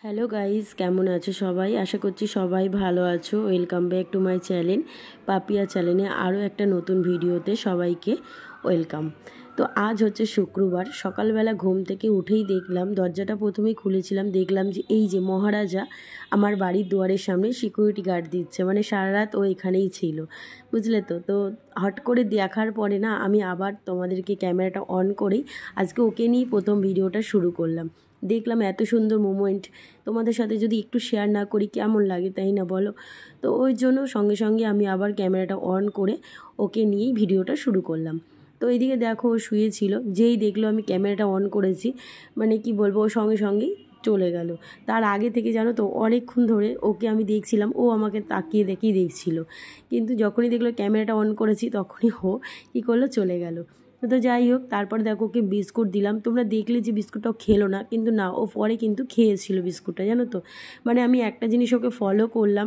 Hello guys, কেমন আছো সবাই? আশা করছি সবাই ভালো আছো। Welcome back to my channel Papiya চ্যানেলে আরও একটা নতুন ভিডিওতে সবাইকে ওয়েলকাম। তো আজ হচ্ছে শুক্রবার, সকালবেলা ঘুম থেকে উঠেই দেখলাম, দরজাটা প্রথমেই খুলেছিলাম, দেখলাম যে এই যে মহারাজা আমার বাড়ির দুয়ারের সামনে সিকিউরিটি গার্ড দিচ্ছে, মানে সারা রাত ও এখানেই ছিল, বুঝলে তো। তো হট করে দেখার পরে না, আমি আবার তোমাদেরকে ক্যামেরাটা অন করেই আজকে ওকে নিয়েই প্রথম ভিডিওটা শুরু করলাম। দেখলাম এত সুন্দর মোমেন্ট, তোমাদের সাথে যদি একটু শেয়ার না করি কেমন লাগে, তাই না বলো? তো ওই জন্য সঙ্গে সঙ্গে আমি আবার ক্যামেরাটা অন করে ওকে নিয়েই ভিডিওটা শুরু করলাম। তো এইদিকে দেখো ও শুয়েছিল, যেই দেখলো আমি ক্যামেরাটা অন করেছি, মানে কি বলবো, ও সঙ্গে সঙ্গেই চলে গেল। তার আগে থেকে জানো তো অনেকক্ষণ ধরে ওকে আমি দেখছিলাম, ও আমাকে তাকিয়ে দেখছিল, কিন্তু যখনই দেখলো ক্যামেরাটা অন করেছি তখনই ও কী করলো, চলে গেল। তো যাই হোক, তারপর দেখো ওকে বিস্কুট দিলাম। তোমরা দেখলে যে বিস্কুটটাও খেলো না, কিন্তু না, ও পরে কিন্তু খেয়েছিল বিস্কুটটা, জানো তো। মানে আমি একটা জিনিস ওকে ফলো করলাম,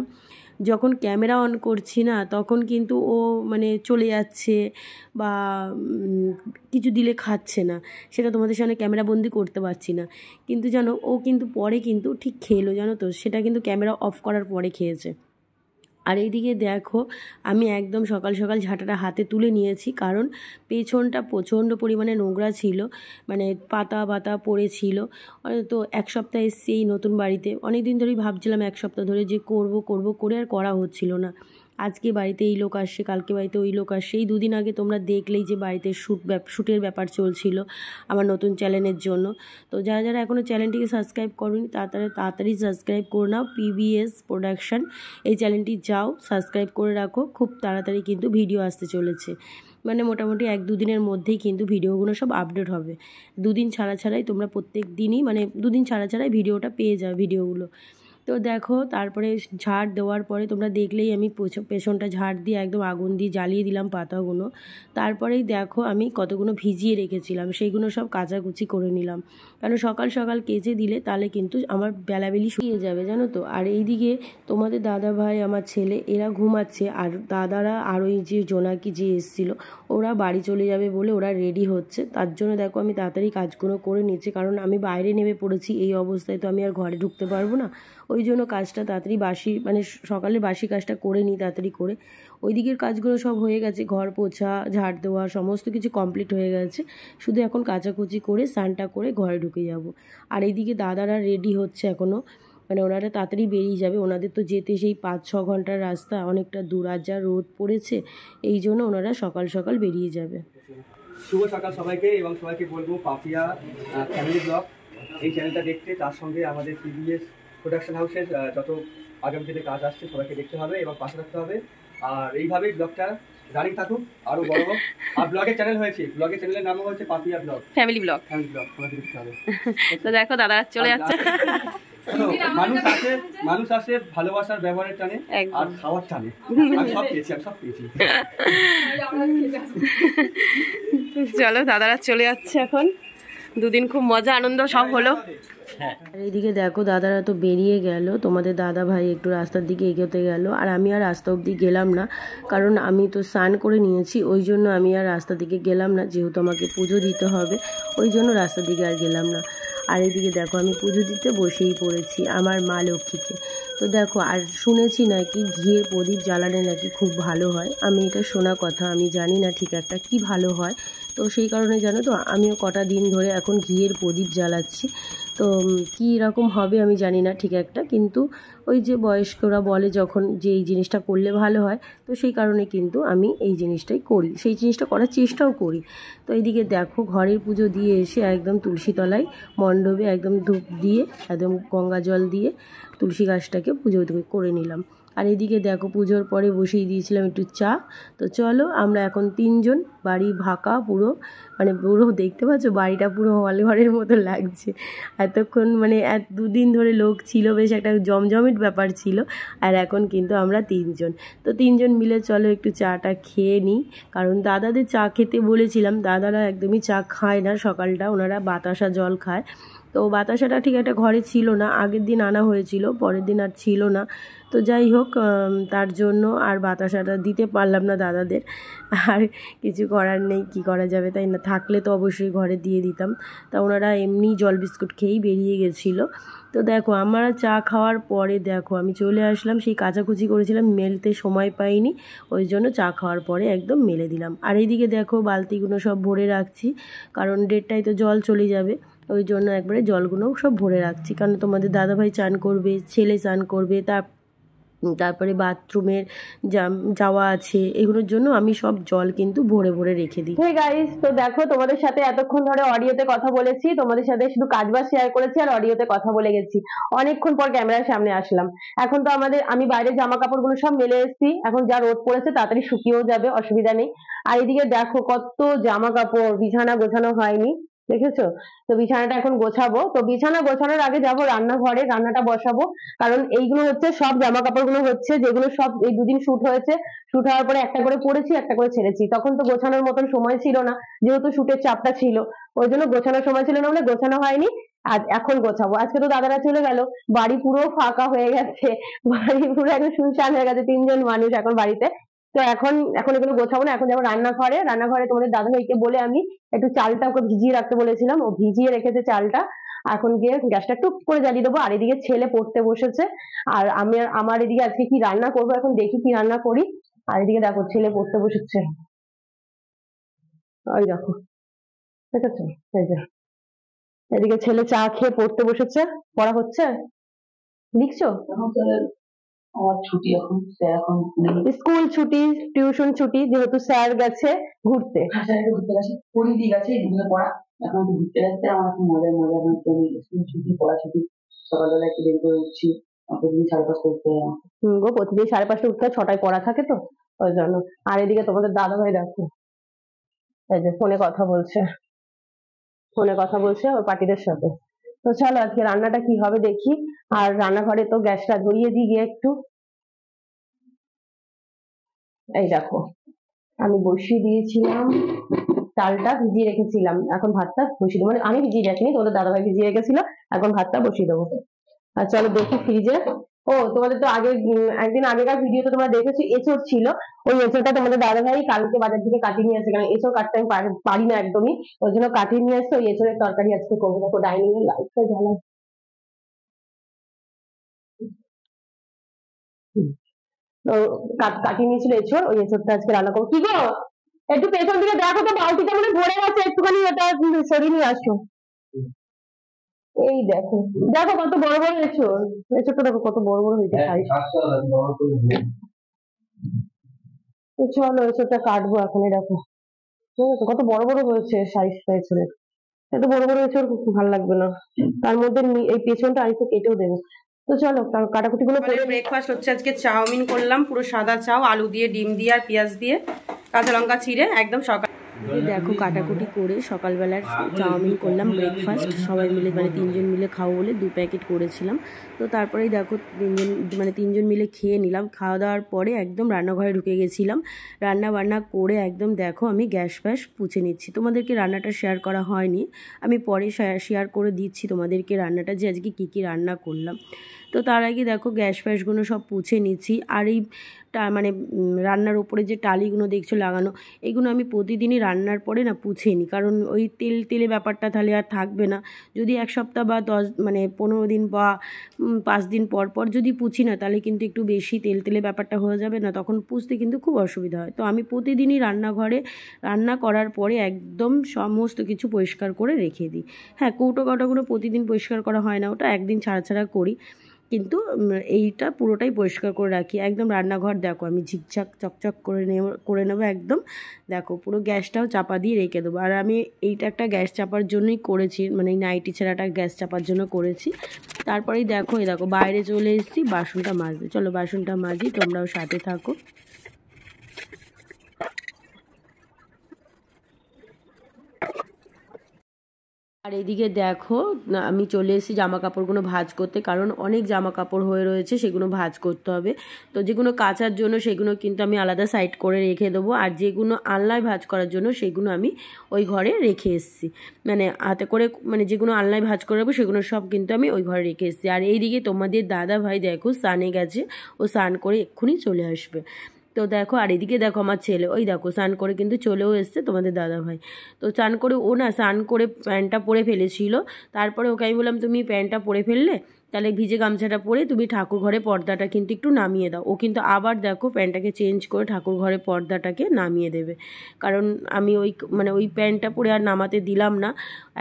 যখন ক্যামেরা অন করছি না তখন কিন্তু ও মানে চলে যাচ্ছে বা কিছু দিলে খাচ্ছে না, সেটা তোমাদের সামনে ক্যামেরা বন্দি করতে পারছি না। কিন্তু জানো, ও কিন্তু পরে কিন্তু ঠিক খেলো, জানো তো, সেটা কিন্তু ক্যামেরা অফ করার পরে খেয়েছে। আর এইদিকে দেখো, আমি একদম সকাল সকাল ঝাঁটাটা হাতে তুলে নিয়েছি, কারণ পেছনটা প্রচণ্ড পরিমাণে নোংরা ছিল, মানে পাতা পাতা পড়েছিল। তো এক সপ্তাহ এসছি এই নতুন বাড়িতে, অনেক দিন ধরেই ভাবছিলাম এক সপ্তাহ ধরে যে করব করে আর করা হচ্ছিল না। আজকে বাড়িতে এই লোক আসছে, কালকে বাড়িতে ওই লোক আসছে। এই দুদিন আগে তোমরা দেখলেই যে বাড়িতে শ্যুটের ব্যাপার চলছিল আমার নতুন চ্যানেলের জন্য। তো যারা যারা এখনও চ্যানেলটিকে সাবস্ক্রাইব করোনি তাড়াতাড়ি সাবস্ক্রাইব করে নাও। পিবিএস প্রোডাকশান এই চ্যানেলটি যাও সাবস্ক্রাইব করে রাখো, খুব তাড়াতাড়ি কিন্তু ভিডিও আসতে চলেছে। মানে মোটামুটি 1-2 দিনের মধ্যেই কিন্তু ভিডিওগুলো সব আপডেট হবে। দুদিন ছাড়াই তোমরা প্রত্যেক দিনই, মানে দুদিন ছাড়াই ভিডিওটা পেয়ে যাও ভিডিওগুলো। তো দেখো, তারপরে ঝাড় দেওয়ার পরে তোমরা দেখলেই আমি পেছনটা ঝাড় দিয়ে একদম আগুন দিয়ে জ্বালিয়ে দিলাম পাতাগুলো। তারপরেই দেখো আমি কতগুলো ভিজিয়ে রেখেছিলাম, সেইগুলো সব কাচাকুচি করে নিলাম, কারণ সকাল সকাল কেচে দিলে তাহলে কিন্তু আমার বেলাবেলি শুকিয়ে যাবে, জানো তো। আর এইদিকে তোমাদের দাদা ভাই, আমার ছেলে, এরা ঘুমাচ্ছে, আর দাদারা আর ওই যে জোনাকি যে এসেছিলো, ওরা বাড়ি চলে যাবে বলে ওরা রেডি হচ্ছে। তার জন্য দেখো আমি তাড়াতাড়ি কাজগুলো করে নিচ্ছি, কারণ আমি বাইরে নেমে পড়েছি, এই অবস্থায় তো আমি আর ঘরে ঢুকতে পারবো না। ওই জন্য কাজটা তাড়াতাড়ি মানে সকালে বাসি কাজটা করে নিই তাড়াতাড়ি করে। ওই দিকের কাজগুলো সব হয়ে গেছে, ঘর পোছা, ঝাড় দেওয়া, সমস্ত কিছু কমপ্লিট হয়ে গেছে। শুধু এখন কাচাকুচি করে স্নানটা করে ঘরে ঢুকে যাব। আর এইদিকে দাদারা রেডি হচ্ছে এখনও, মানে ওনারা তাড়াতাড়ি বেরিয়ে যাবে। ওনাদের তো যেতে সেই 5-6 ঘন্টার রাস্তা, অনেকটা দূর, আর যা রোদ পড়েছে, এই জন্য ওনারা সকাল সকাল বেরিয়ে যাবে। শুভ সকাল সবাইকে, এবং সবাইকে বলবো পাপিয়া ফ্যামিলি ব্লগ এই চ্যানেলটা দেখতে, তার সঙ্গে আমাদের পিবিএস প্রোডাকশন হাউসের যত আগামী দিনে কাজ আসছে সবাইকে দেখতে হবে এবং পাশে রাখতে হবে। আর এইভাবেই ব্লগটা রানিং থাকুক, আরও বড় হোক। আর ব্লগের চ্যানেল হয়েছে, ব্লগের চ্যানেলের নাম হচ্ছে পাপিয়া ব্লগ ফ্যামিলি ব্লগ সবাইকে দেখতে হবে। তো দেখো দাদা চলে যাচ্ছে। মানুষ আসে ভালোবাসার ব্যবহারের টানে আর খাওয়ার টানে। আমি সব পেয়েছি চলো, দাদারা চলে যাচ্ছে এখন। দুদিন খুব মজা আনন্দ সব হলো। আর এইদিকে দেখো, দাদারা তো বেরিয়ে গেল, তোমাদের দাদা ভাই একটু রাস্তার দিকে এগোতে গেল, আর আমি আর রাস্তা অবধি গেলাম না, কারণ আমি তো স্নান করে নিয়েছি, ওই জন্য আমি আর রাস্তা দিকে গেলাম না, যেহেতু আমাকে পুজো দিতে হবে, ওই জন্য রাস্তার দিকে আর গেলাম না। আর এইদিকে দেখো আমি পুজো দিতে বসেই পড়েছি আমার মা লক্ষ্মীকে। তো দেখো, আর শুনেছি নাকি ঘিয়ের প্রদীপ জ্বালালে নাকি খুব ভালো হয়। আমি এটা শোনা কথা, আমি জানি না ঠিক একটা কি ভালো হয়। তো সেই কারণে জানো তো, আমিও কটা দিন ধরে এখন ঘিয়ের প্রদীপ জ্বালাচ্ছি। তো কী রকম হবে আমি জানি না ঠিক একটা, কিন্তু ওই যে বয়স্করা বলে যখন যে এই জিনিসটা করলে ভালো হয়, তো সেই কারণে কিন্তু আমি এই জিনিসটাই করি, সেই জিনিসটা করার চেষ্টাও করি। তো এইদিকে দেখো, ঘরের পুজো দিয়ে এসে একদম তুলসী তলায় মণ্ডপে একদম ধূপ দিয়ে, একদম গঙ্গা জল দিয়ে তুলসী গাছটাকে পুজো করে নিলাম। আর এদিকে দেখো, পুজোর পরে বসিয়ে দিয়েছিলাম একটু চা। তো চলো, আমরা এখন 3জন, বাড়ি ফাঁকা পুরো, মানে পুরো দেখতে পাচ্ছ বাড়িটা পুরো হল ঘরের মতো লাগছে। এতক্ষণ মানে 2 দিন ধরে লোক ছিল, বেশ একটা জমজমিট ব্যাপার ছিল, আর এখন কিন্তু আমরা 3জন। তো 3জন মিলে চলো একটু চাটা খেয়ে নিই, কারণ দাদাদের চা খেতে বলেছিলাম, দাদারা একদমই চা খায় না সকালটা, ওনারা বাতাসা জল খায়। তো বাতাসাটা ঠিক একটা ঘরে ছিল না, আগের দিন আনা হয়েছিল, পরের দিন আর ছিল না। তো যাই হোক, তার জন্য আর বাতাসাটা দিতে পারলাম না দাদাদের, আর কিছু করার নেই, কি করা যাবে, তাই না? থাকলে তো অবশ্যই ঘরে দিয়ে দিতাম। তা ওনারা এমনি জল বিস্কুট খেয়েই বেরিয়ে গেছিলো। তো দেখো আমরা চা খাওয়ার পরে দেখো আমি চলে আসলাম, সেই কাচাকুচি করেছিলাম মেলতে সময় পাইনি, ওই জন্য চা খাওয়ার পরে একদম মেলে দিলাম। আর এইদিকে দেখো বালতিগুলো সব ভরে রাখছি, কারণ 1:30টায় তো জল চলে যাবে, ওই জন্য একবারে জলগুলো সব ভরে রাখছি। কারণ তোমাদের দাদাভাই চান করবে, ছেলে চান করবে, তারপরে বাথরুমের যাওয়া আছে, এগুলোর জন্য আমি সব জল কিন্তু ভরে ভরে রেখে দিই। হে গাইস, তো দেখো তোমাদের সাথে এতক্ষণ ধরে অডিওতে কথা বলেছি, তোমাদের সাথে শুধু কাজবাজ শেয়ার করেছি আর অডিওতে কথা বলে গেছি। অনেকক্ষণ পর ক্যামেরার সামনে আসলাম। এখন তো আমি বাইরে জামা কাপড়গুলো সব মেলে এসেছি, এখন যা রোদ পড়েছে তাড়াতাড়ি শুকিয়েও যাবে, অসুবিধা নেই। আর এদিকে দেখো কত জামা কাপড়, বিছানা গোছানো হয়নি, দেখেছো? তো বিছানাটা এখন গোছাবো। তো বিছানা গোছানোর আগে যাবো রান্নাঘরে, রান্নাটা বসাবো। কারণ এইগুলো হচ্ছে সব জামা কাপড়গুলো হচ্ছে যেগুলো সব এই 2 দিন শুট হয়েছে, শুট হওয়ার পরে একটা করে পরেছি, একটা করে ছেড়েছি। তখন তো গোছানোর মতন সময় ছিল না, যেহেতু শুটের চাপটা ছিল, ওই জন্য গোছানোর সময় ছিল না বলে গোছানো হয়নি। আজ এখন গোছাবো। আজকে তো দাদারা চলে গেল, বাড়ি পুরো ফাঁকা হয়ে গেছে, বাড়ি পুরো একদম শুনশান হয়ে গেছে, 3জন মানুষ এখন বাড়িতে। তো এখন এখন এগুলো গোছাবো না, এখন যাবো রান্নাঘরে। রান্নাঘরে তোমাদের দাদাভাইকে বলে আমি একটু চালটা ওকে ভিজিয়ে রাখতে বলেছিলাম, ও ভিজিয়ে রেখেছে চালটা। এখন গিয়ে গ্যাসটা টুক করে জ্বালিয়ে দেবো। আর এদিকে ছেলে পড়তে বসেছে, আর আমার এদিকে আজকে কি রান্না করবো, এখন দেখি কি রান্না করি। আর এদিকে দেখো ছেলে পড়তে বসেছে, ওই দেখো, ঠিক আছে? এই যে এদিকে ছেলে চা খেয়ে পড়তে বসেছে, পড়া হচ্ছে, লিখছো? আমার ছুটি, এখন স্কুল ছুটি, টিউশন ছুটি, যেহেতু স্যার গেছে ঘুরতে, ঘুরতে গেছে, পড়ি দিয়ে গেছে এগুলো পড়া, এখন ঘুরতে গেছে। আমার এখন মজার মজা হচ্ছে, স্কুল ছুটি, পড়া ছুটি, সকালবেলা একটু দেরি করে উঠছি, প্রতিদিন 5:30 উঠতে হয়। গো, প্রতিদিন 5:30 উঠতে হয়, 6টায় পড়া থাকে তো, ওই জন্য। আর এদিকে তোমাদের দাদা ভাই দেখো, এই যে ফোনে কথা বলছে, ওর পার্টিদের সাথে। তো চলো আজকে রান্নাটা কি হবে দেখি। আর রান্নাঘরে তো গ্যাসটা ধরিয়ে দিই গিয়ে একটু। এই দেখো আমি বসিয়ে দিয়েছিলাম, চালটা ভিজিয়ে রেখেছিলাম, এখন ভাতটা বসিয়ে দেবো। মানে আমি ভিজিয়ে রাখিনি, তোমাদের দাদাভাই ভিজিয়ে রেখেছিল, এখন ভাতটা বসিয়ে দেবো। আর চলো দেখি ফ্রিজে। ও তোমাদের তো আগে একদিন আগেকার ভিডিওতে তোমরা দেখেছো এঁচড় ছিল, ওই এঁচড়টা তোমাদের দাদাভাই কালকে বাজার থেকে কাটিয়ে নিয়ে আসে, কারণ এঁচড় কাটতে আমি পারি না একদমই, ওই জন্য কাটিয়ে নিয়ে আসছে। ওই এঁচড়ের তরকারি আজকে করবো। দেখো ডাইনিং এর লাইটটা জ্বালাই, তো কাটিয়ে নিয়েছিল এঁচড়, ওই এঁচড়টা আজকে রান্না করবো। কি গো, একটু পেছন দিকে দেখো তো, বালতিটা মনে ভরে গেছে, একটুখানি ওটা সরিয়ে নিয়ে আসো। এই দেখো, দেখো কত বড় বড় এঁচড়, এঁচড়টা দেখো কত বড় বড় হয়েছে। তো চলো এঁচড়টা কাটবো এখন, দেখো ঠিক আছে কত বড় বড় হয়েছে সাইজটা এঁচড়ের। এত বড় বড় এঁচড় ভালো লাগবে না, তার মধ্যে এই পেছনটা আরেকটু কেটেও দেবো। তো চলো কাটাকুটি গুলো করে। ব্রেকফাস্ট হচ্ছে আজকে চাউমিন করলাম, পুরো সাদা চাউ, আলু দিয়ে, ডিম দিয়ে আর পেঁয়াজ দিয়ে, কাঁচা লঙ্কা ছিঁড়ে একদম সকাল। দেখো কাটাকুটি করে সকালবেলার চাউমিন করলাম ব্রেকফাস্ট, সবাই মিলে মানে 3জন মিলে খাবো বলে 2 প্যাকেট করেছিলাম। তো তারপরেই দেখো 3জন মিলে খেয়ে নিলাম। খাওয়া দাওয়ার পরে একদম রান্নাঘরে ঢুকে গেছিলাম, রান্না বান্না করে একদম দেখো আমি গ্যাস ফ্যাস পুছে নিচ্ছি। তোমাদেরকে রান্নাটা শেয়ার করা হয়নি, আমি পরে শেয়ার করে দিচ্ছি তোমাদেরকে রান্নাটা, যে আজকে কী কী রান্না করলাম। তো তার আগে দেখো গ্যাস ফ্যাসগুলো সব পুছে নিচ্ছি। আর এই মানে রান্নার উপরে যে টালিগুলো দেখছো লাগানো, এগুলো আমি প্রতিদিনই রান্নার পরে না পুছে নিই, কারণ ওই তেলে ব্যাপারটা তাহলে আর থাকবে না। যদি 1 সপ্তাহ বা 15 দিন বা 5 দিন পর পর যদি পুছি না, তাহলে কিন্তু একটু বেশি তেলে ব্যাপারটা হয়ে যাবে না, তখন পুছতে কিন্তু খুব অসুবিধা হয়। তো আমি প্রতিদিনই রান্নাঘরে রান্না করার পরে একদম সমস্ত কিছু পরিষ্কার করে রেখে দিই। হ্যাঁ, কৌটো কাটাগুলো প্রতিদিন পরিষ্কার করা হয় না, ওটা একদিন ছাড়া করি, কিন্তু এইটা পুরোটাই পরিষ্কার করে রাখি। একদম রান্নাঘর দেখো আমি ঝিকঝাক চকচক করে নেবো একদম। দেখো পুরো গ্যাসটাও চাপা দিয়ে রেখে দেবো। আর আমি এইটা একটা গ্যাস চাপার জন্যই করেছি, মানে এই নাইটি ছেঁড়াটা গ্যাস চাপার জন্য করেছি। তারপরেই দেখো এই দেখো বাইরে চলে এসেছি বাসনটা মাজতে। চলো বাসনটা মাজি, তোমরাও সাথে থাকো। আর এদিকে দেখো আমি চলে এসেছি জামা কাপড়গুলো ভাঁজ করতে, কারণ অনেক জামা কাপড় হয়ে রয়েছে, সেগুলো ভাঁজ করতে হবে। তো যেগুলো কাচার জন্য সেগুলো কিন্তু আমি আলাদা সাইড করে রেখে দেবো, আর যেগুলো আলনায় ভাঁজ করার জন্য সেগুলো আমি ওই ঘরে রেখে এসেছি, মানে হাতে করে, মানে যেগুলো আলনায় ভাঁজ করে রাখবো সেগুলো সব কিন্তু আমি ওই ঘরে রেখে এসেছি। আর এইদিকে তোমাদের দাদা ভাই দেখো স্নানে গেছে, ও স্নান করে এক্ষুনি চলে আসবে। তো দেখো, আর এদিকে দেখো আমার ছেলে, ওই দেখো স্নান করে কিন্তু চলেও এসছে তোমাদের দাদাভাই। তো স্নান করে ও না স্নান করে প্যান্টটা পরে ফেলেছিল, তারপরে ওকে আমি বললাম তুমি প্যান্টটা পরে ফেললে, তাহলে ভিজে গামছাটা পরে তুমি ঠাকুর ঘরে পর্দাটা কিন্তু একটু নামিয়ে দাও। ও কিন্তু আবার দেখো প্যান্টটাকে চেঞ্জ করে ঠাকুর ঘরে পর্দাটাকে নামিয়ে দেবে, কারণ আমি ওই প্যান্টটা পরে আর নামাতে দিলাম না,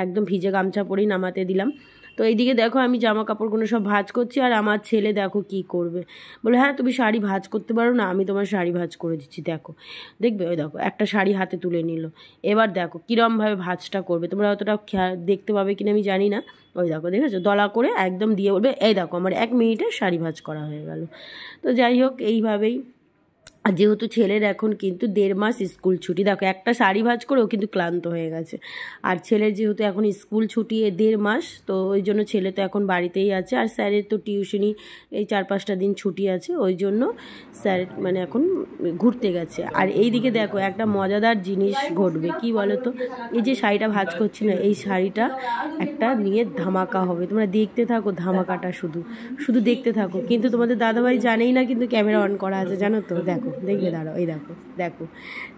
একদম ভিজে গামছা পরেই নামাতে দিলাম। তো এইদিকে দেখো আমি জামা কাপড়গুলো সব ভাঁজ করছি, আর আমার ছেলে দেখো কি করবে, বলে হ্যাঁ তুমি শাড়ি ভাঁজ করতে পারো না, আমি তোমার শাড়ি ভাঁজ করে দিচ্ছি। দেখো দেখবে, ওই দেখো একটা শাড়ি হাতে তুলে নিল। এবার দেখো কীরমভাবে ভাঁজটা করবে, তোমরা অতটা দেখতে পাবে কিনা আমি জানি না। ওই দেখো দেখেছো, দলা করে একদম দিয়ে বলবে এই দেখো আমার 1 মিনিটে শাড়ি ভাঁজ করা হয়ে গেল। তো যাই হোক এইভাবেই, আর যেহেতু ছেলের এখন কিন্তু 1.5 মাস স্কুল ছুটি, দেখো একটা শাড়ি ভাঁজ করে ও কিন্তু ক্লান্ত হয়ে গেছে। আর ছেলের যেহেতু এখন স্কুল ছুটি 1.5 মাস, তো ওই জন্য ছেলে তো এখন বাড়িতেই আছে, আর স্যারের তো টিউশনি এই 4-5টা দিন ছুটি আছে, ওই জন্য স্যার মানে এখন ঘুরতে গেছে। আর এই দিকে দেখো একটা মজাদার জিনিস ঘটবে, কি বলো তো, এই যে শাড়িটা ভাঁজ করছি না, এই শাড়িটা একটা নিয়ে ধামাকা হবে, তোমরা দেখতে থাকো ধামাকাটা, শুধু দেখতে থাকো। কিন্তু তোমাদের দাদাভাই জানেই না কিন্তু ক্যামেরা অন করা আছে, জানো তো, দেখো দেখবে, দাঁড়াও, এই দেখো দেখো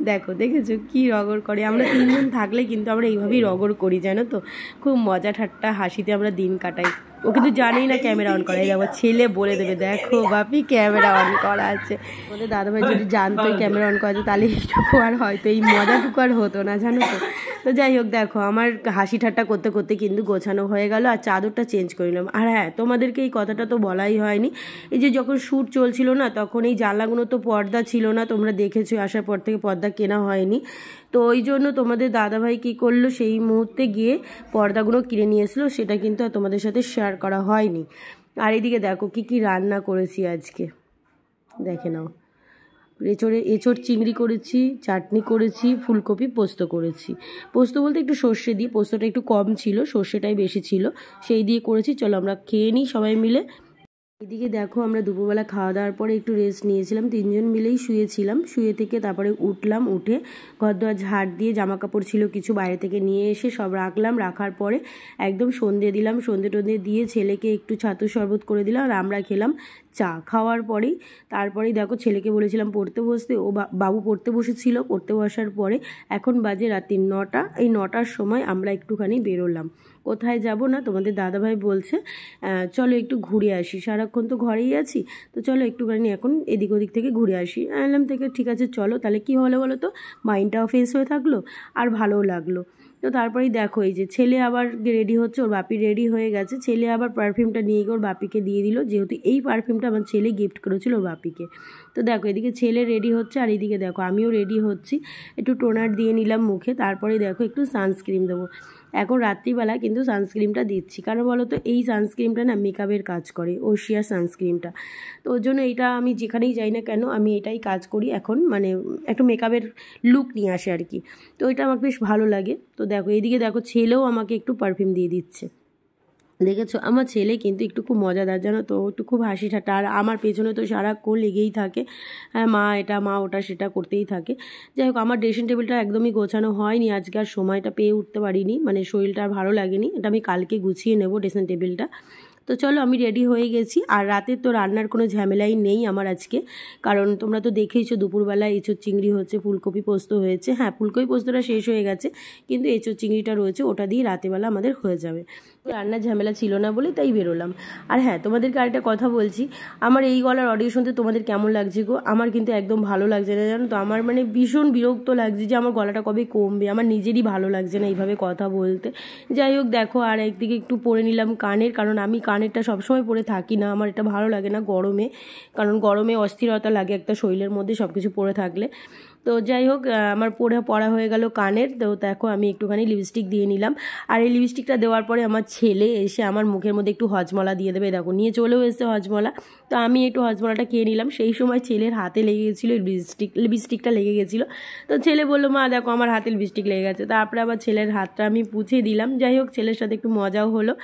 দেখো, দেখেছো কি রগড় করে। আমরা 3 জন থাকলে কিন্তু আমরা এইভাবেই রগড় করি, জানো তো, খুব মজা ঠাট্টা হাসিতে আমরা দিন কাটাই। ও কিন্তু জানেই না ক্যামেরা অন করা, এই দেখো ছেলে বলে দেবে দেখো বাপি ক্যামেরা অন করা আছে। আমাদের দাদাভাই যদি জানতোই ক্যামেরা অন করা আছে, তাহলে এইটুকু আর হয়তো এই মজাটুকু আর হতো না, জানো তো। তো যাই হোক দেখো আমার হাসি ঠাট্টা করতে করতে কিন্তু গোছানো হয়ে গেল, আর চাদরটা চেঞ্জ করে নিলাম। আর হ্যাঁ, তোমাদেরকে এই কথাটা তো বলাই হয়নি, এই যে যখন শ্যুট চলছিল না, তখন এই জানলাগুলো তো পর্দা ছিল না, তোমরা দেখেছো আসার পর থেকে পর্দা কেনা হয়নি। তো ওই জন্য তোমাদের দাদাভাই কী করলো, সেই মুহূর্তে গিয়ে পর্দাগুলো কিনে নিয়ে এসলো, সেটা কিন্তু আর তোমাদের সাথে শেয়ার করা হয়নি। আর এদিকে দেখো কি রান্না করেছি আজকে, দেখে নাও। এঁচোড় চিংড়ি করেছি, চাটনি করেছি, ফুলকপি পোস্ত করেছি। পোস্ত বলতে একটু সর্ষে দিয়ে, পোস্তটা একটু কম ছিল, সর্ষেটাই বেশি ছিল, সেই দিয়ে করেছি। চলো আমরা খেয়ে নিই সবাই মিলে। এদিকে দেখো আমরা দুপুরবেলা খাওয়া দাওয়ার পরে একটু রেস্ট নিয়েছিলাম, 3 জন মিলেই শুয়েছিলাম। শুয়ে থেকে তারপরে উঠলাম, উঠে ঘর দোয়ার ঝাড় দিয়ে জামা কাপড় ছিল কিছু বাইরে থেকে নিয়ে এসে সব রাখলাম। রাখার পরে একদম সন্ধে দিলাম, সন্ধে টন্ধে দিয়ে ছেলেকে একটু ছাতুর শরবত করে দিলাম, আর আমরা খেলাম চা। খাওয়ার পরেই তারপরেই দেখো ছেলেকে বলেছিলাম পড়তে বসতে, ও বাবু পড়তে বসেছিল। পড়তে বসার পরে এখন বাজে রাত্রি 9টা, এই 9টার সময় আমরা একটুখানি বেরোলাম। কোথায় যাব না, তোমাদের দাদাভাই বলছে চলো একটু ঘুরে আসি, সারাক্ষণ তো ঘরেই আছি, তো চলো একটুখানি এখন এদিক ওদিক থেকে ঘুরে আসি। আনলাম থেকে ঠিক আছে চলো, তাহলে কী হলো বলো তো, মাইন্ডটাও ফ্রেশ হয়ে থাকলো আর ভালোও লাগলো। তো তারপরেই দেখো এই যে ছেলে আবার রেডি হচ্ছে, ওর বাপি রেডি হয়ে গেছে, ছেলে আবার পারফিউমটা নিয়ে গিয়ে ওর বাপিকে দিয়ে দিল, যেহেতু এই পারফিউমটা আমার ছেলে গিফট করেছিল ওর বাপিকে। তো দেখো এদিকে ছেলে রেডি হচ্ছে, আর এদিকে দেখো আমিও রেডি হচ্ছি, একটু টোনার দিয়ে নিলাম মুখে, তারপরে দেখো একটু সানস্ক্রিন দেবো। এখন রাত্রিবেলা কিন্তু সানস্ক্রিনটা দিচ্ছি, কারণ বলো তো এই সানস্ক্রিনটা না মেকআপের কাজ করে, ওশিয়া সানস্ক্রিনটা। তো ওর জন্য এটা আমি যেখানেই যাই না কেন আমি এটাই কাজ করি এখন, মানে একটু মেকআপের লুক নিয়ে আসে আর কি, তো এটা আমার বেশ ভালো লাগে। তো দেখো এইদিকে দেখো ছেলেও আমাকে একটু পারফিউম দিয়ে দিচ্ছে, দেখেছো। আমার ছেলে কিন্তু একটু খুব মজাদার, জানো তো, একটু খুব হাসি ঠাট্টা, আর আমার পেছনে তো সারাক্ষণ লেগেই থাকে, হ্যাঁ মা এটা মা ওটা সেটা করতেই থাকে। যাই হোক আমার ড্রেসিং টেবিলটা একদমই গোছানো হয়নি আজকে, আর সময়টা পেয়ে উঠতে পারিনি, মানে শরীরটা আর ভালো লাগেনি, এটা আমি কালকে গুছিয়ে নেবো ড্রেসিং টেবিলটা। তো চলো আমি রেডি হয়ে গেছি, আর রাতে তো রান্নার কোনো ঝামেলাই নেই আমার আজকে, কারণ তোমরা তো দেখেইছো দুপুরবেলা এঁচোড় চিংড়ি হচ্ছে, ফুলকপি পোস্ত হয়েছে। হ্যাঁ ফুলকপি পোস্তটা শেষ হয়ে গেছে, কিন্তু এঁচোড় চিংড়িটা রয়েছে, ওটা দিয়ে রাতেবেলা আমাদের হয়ে যাবে। রান্নার ঝামেলা ছিল না বলে তাই বেরোলাম। আর হ্যাঁ তোমাদেরকে আরেকটা কথা বলছি, আমার এই গলার অডিও শুনতে তোমাদের কেমন লাগছে গো? আমার কিন্তু একদম ভালো লাগছে না, জানো তো, আমার মানে ভীষণ বিরক্ত লাগছে যে আমার গলাটা কবে কমবে, আমার নিজেরই ভালো লাগছে না এইভাবে কথা বলতে। যাই হোক দেখো, আর একদিকে একটু পরে নিলাম কানের, কারণ আমি কানেরটা সবসময় পরে থাকি না, আমার এটা ভালো লাগে না গরমে, কারণ গরমে অস্থিরতা লাগে একটা শরীরের মধ্যে সব কিছু পরে থাকলে। তো যাই হোক আমার পড়া হয়ে গেল কানের। তো দেখো আমি একটুখানি লিপস্টিক দিয়ে নিলাম, আর এই লিপস্টিকটা দেওয়ার পরে আমার ছেলে এসে আমার মুখের মধ্যে একটু হজমলা দিয়ে দেবে, দেখো নিয়ে চলেও এসে হজমলা। তো আমি একটু হজমলাটা খেয়ে নিলাম, সেই সময় ছেলের হাতে লেগে গেছিলো লিপস্টিকটা লেগে গেছিলো। তো ছেলে বললো মা দেখো আমার হাতে লিপস্টিক লেগে গেছে, তারপরে আবার ছেলের হাতটা আমি পুছে দিলাম। যাই হোক ছেলের সাথে একটু মজাও হলো।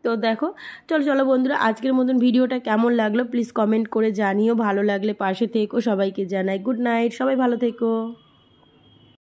তো দেখো চলো বন্ধুরা, আজকের মতন ভিডিওটা কেমন লাগলো প্লিজ কমেন্ট করে জানিও, ভালো লাগলে পাশে থেকো, সবাইকে জানাই গুড নাইট, সবাই ভালো থেকো।